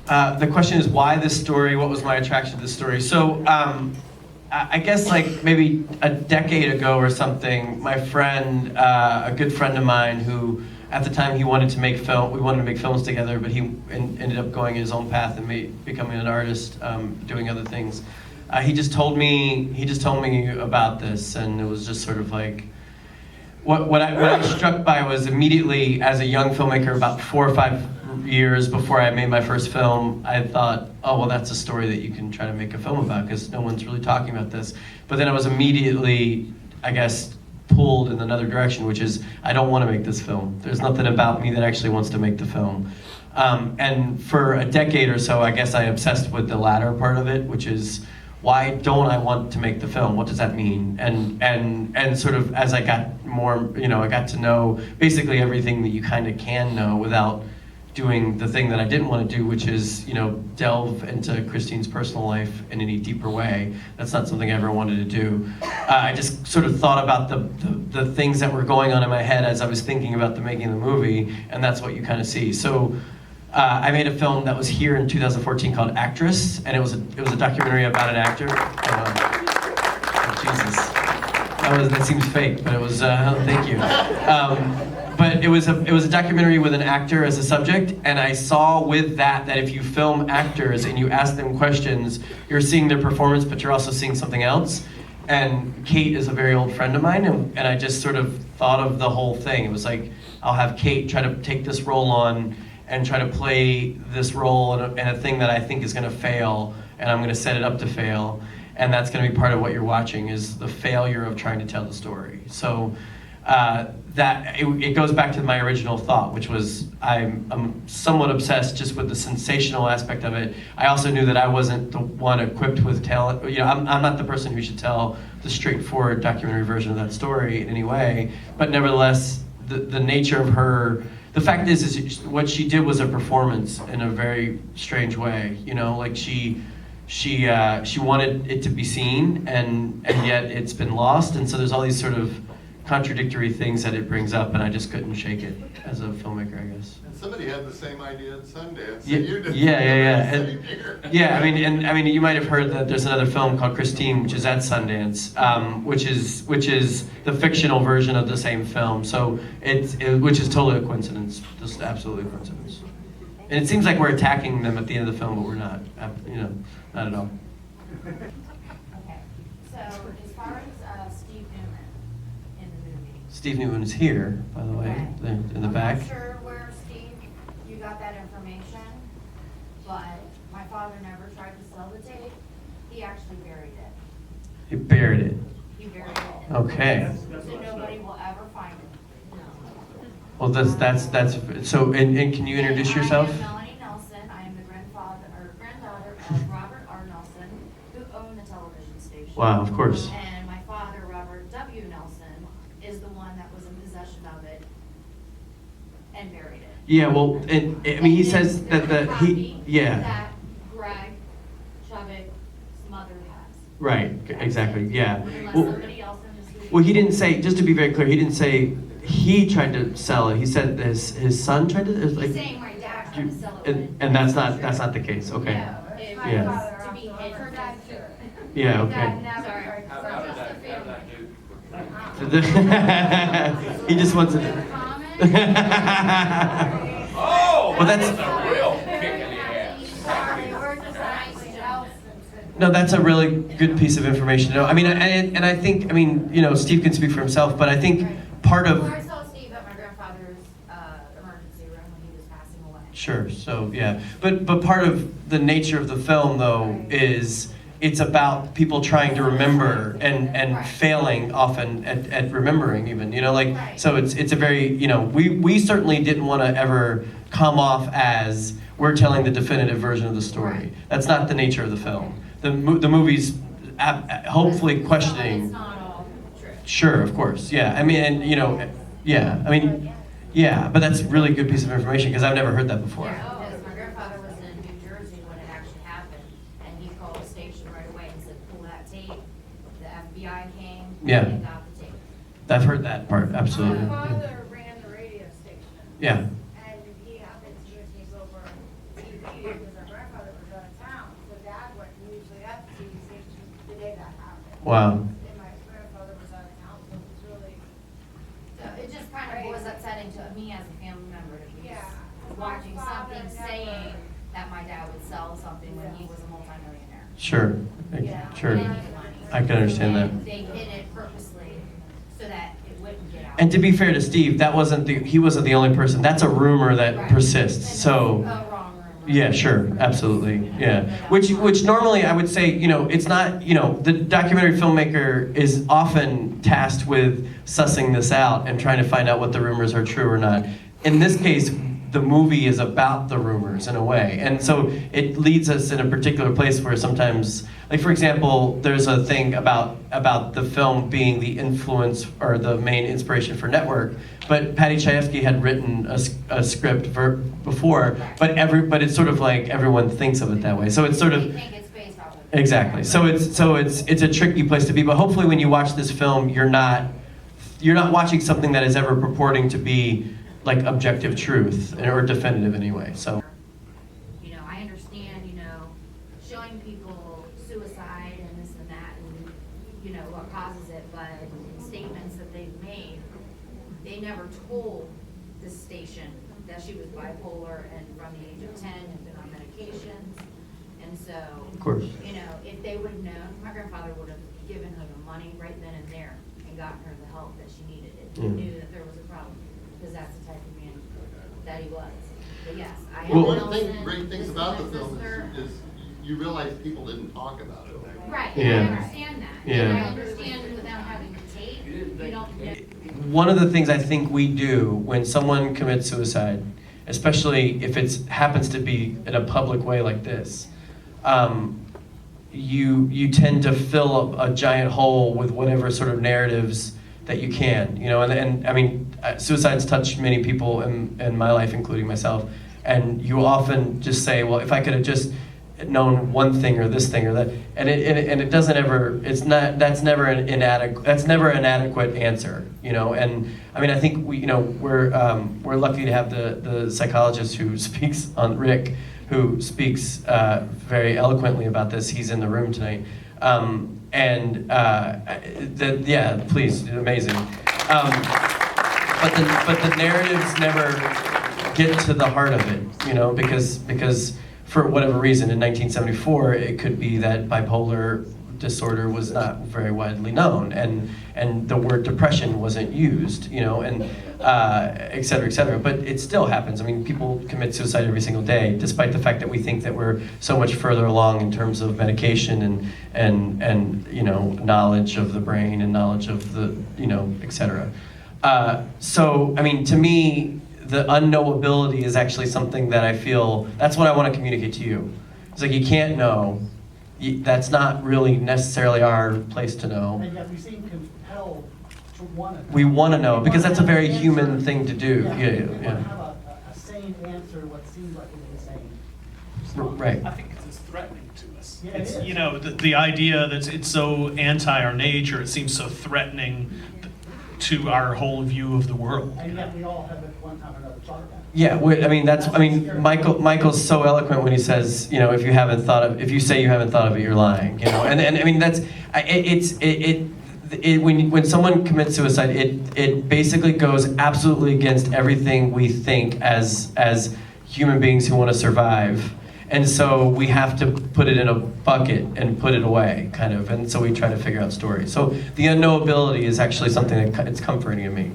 The question is why this story? What was my attraction to this story? So I guess like maybe a decade ago or something, my friend, a good friend of mine who at the time he wanted to make film, we wanted to make films together, but he ended up going his own path and becoming an artist, doing other things. He just told me about this, and it was just sort of like, what I was struck by was immediately as a young filmmaker, about 4 or 5 years before I made my first film, I thought, oh, well, that's a story that you can try to make a film about because no one's really talking about this. But then I was immediately, I guess, pulled in another direction, which is, I don't want to make this film. There's nothing about me that actually wants to make the film. And for a decade or so, I guess I obsessed with the latter part of it, which is, why don't I want to make the film? What does that mean? And sort of as I got more, I got to know basically everything that you kind of can know without doing the thing that I didn't want to do, which is, delve into Christine's personal life in any deeper way. That's not something I ever wanted to do. I just sort of thought about the things that were going on in my head as I was thinking about the making of the movie, and that's what you kind of see. So I made a film that was here in 2014 called Actress, and it was a documentary about an actor. Oh, Jesus, that seems fake, but it was. Thank you. But it was a documentary with an actor as a subject, and I saw with that if you film actors and you ask them questions, you're seeing their performance, but you're also seeing something else. And Kate is a very old friend of mine, and I just sort of thought of the whole thing. It was like, I'll have Kate try to take this role on and try to play this role in a thing that I think is going to fail, and I'm going to set it up to fail, and that's going to be part of what you're watching, is the failure of trying to tell the story. So it goes back to my original thought, which was I'm somewhat obsessed just with the sensational aspect of it. I also knew that I wasn't the one equipped with talent. I'm not the person who should tell the straightforward documentary version of that story in any way, but nevertheless, the nature of her, the fact is what she did was a performance in a very strange way. Like she wanted it to be seen, and yet it's been lost, and so there's all these sort of contradictory things that it brings up, and I just couldn't shake it as a filmmaker, I guess. And somebody had the same idea at Sundance. Yeah, You did. yeah. I mean, you might have heard that there's another film called Christine, which is at Sundance, which is the fictional version of the same film. So which is totally a coincidence, just absolutely a coincidence. And it seems like we're attacking them at the end of the film, but we're not. Not at all. Okay. So as far as Steve Newman in the movie. Steve Newman is here, by the way, Okay. in the back. I'm not sure where, Steve, you got that information, but my father never tried to sell the tape. He actually buried it. He buried it. He buried it. Okay. So nobody will ever find it. Well, that's so. And can you introduce yourself? I am Melanie Nelson. I am the granddaughter of Robert R. Nelson, who owned the television station. Wow, of course. And my father, Robert W. Nelson, is the one that was in possession of it and buried it. Yeah, well, and I mean, he says that That Greg Chubbuck's mother has. Right, exactly, yeah. Unless Well, somebody else in the studio. well, he didn't say. Just to be very clear, he didn't say he tried to sell it. He said his son tried to. He's saying my dad tried to sell it. And that's not the case. Okay. No, it Yeah. was to be hidden. Yeah. Okay. Sorry. He just wants to. Oh, Well, that's- a real kick in the ass. No, that's a really good piece of information. No, I mean, and I think, Steve can speak for himself, but I think part of. I saw Steve at my grandfather's emergency room when he was passing away. Sure. So yeah, but part of the nature of the film though is it's about people trying to remember and Right. failing often at remembering even. Right. So it's a very we certainly didn't want to ever come off as we're telling the definitive version of the story. Right. That's not the nature of the film. The movie's hopefully questioning. It's not all true. Sure, of course, yeah. I mean, and yeah. I mean, yeah. But that's a really good piece of information because I've never heard that before. Yeah, because my grandfather was in New Jersey when it actually happened, and he called the station right away and said, "Pull that tape." The FBI came. Yeah. And got the tape. I've heard that part absolutely. My Yeah. father ran the radio station. Yeah. And he happened to take over TV because our grandfather Wow. And my grandfather was out of town, so it was really, So it just kind of was upsetting to me as a family member to be Yeah. watching My father something never- saying that my dad would sell something when he was a multimillionaire. Sure. Yeah. Sure. And he needed money. I can understand that. And they hid it purposely so that it wouldn't get out. And to be fair to Steve, he wasn't the only person. That's a rumor that Right. persists. And So. it's a wrong rumor. Yeah, sure, absolutely, yeah. Which normally I would say, it's not, the documentary filmmaker is often tasked with sussing this out and trying to find out what the rumors are true or not. In this case, the movie is about the rumors in a way, and so it leads us in a particular place where sometimes, like for example, there's a thing about the film being the influence or the main inspiration for Network, but Patty Chayefsky had written a script before, but it's sort of like everyone thinks of it that way. So it's sort They of think it's based off of. exactly. So it's a tricky place to be. But hopefully, when you watch this film, you're not watching something that is ever purporting to be like objective truth or definitive anyway. So. I understand, showing people suicide and this and that and, what causes it, but statements that they've made, they never told this station that she was bipolar and from the age of 10 had been on medications. And so, Of course. If they would have known, my grandfather would have given her the money right then and there and gotten her the help that she needed if he Mm. knew that there was a problem, because that's the type of man that he was. But yes, I have Well- an One thing, Nelson, great this things is about my the film sister. is you realize people didn't talk about it. Right, Yeah. and I understand that. Yeah. And I understand without having the tape, you don't know. One of the things I think we do when someone commits suicide, especially if it happens to be in a public way like this, you tend to fill a giant hole with whatever sort of narratives that you can, and I mean, suicide's touched many people in my life, including myself, and you often just say, well, if I could have just known one thing or this thing or that, and it doesn't ever, that's never an adequate answer, and I mean, I think we're lucky to have the psychologist who speaks on Rick, who speaks very eloquently about this. He's in the room tonight. Yeah, please, amazing. But the narratives never get to the heart of it, because for whatever reason, in 1974, it could be that bipolar disorder was not very widely known, and the word depression wasn't used, and et cetera, et cetera. But it still happens. I mean, people commit suicide every single day, despite the fact that we think that we're so much further along in terms of medication and knowledge of the brain and knowledge of the et cetera. So, I mean, to me, the unknowability is actually something that I feel, that's what I want to communicate to you. It's like you can't know. That's not really necessarily our place to know. And yet we seem compelled to want to know. We want to know, because that's a very Answer. human thing to do. We want to Yeah. have a sane answer, what seems like an insane. Right. I think it's threatening to us. Yeah, it It's, is. the idea that it's so anti our nature, it seems so threatening to our whole view of the world. And yet we all have at one time or another thought about it. Yeah, Michael's so eloquent when he says, if you say you haven't thought of it, you're lying, and I mean, when someone commits suicide, it basically goes absolutely against everything we think as human beings who want to survive. And so we have to put it in a bucket and put it away, kind of, and so we try to figure out stories. So the unknowability is actually something that it's comforting to me,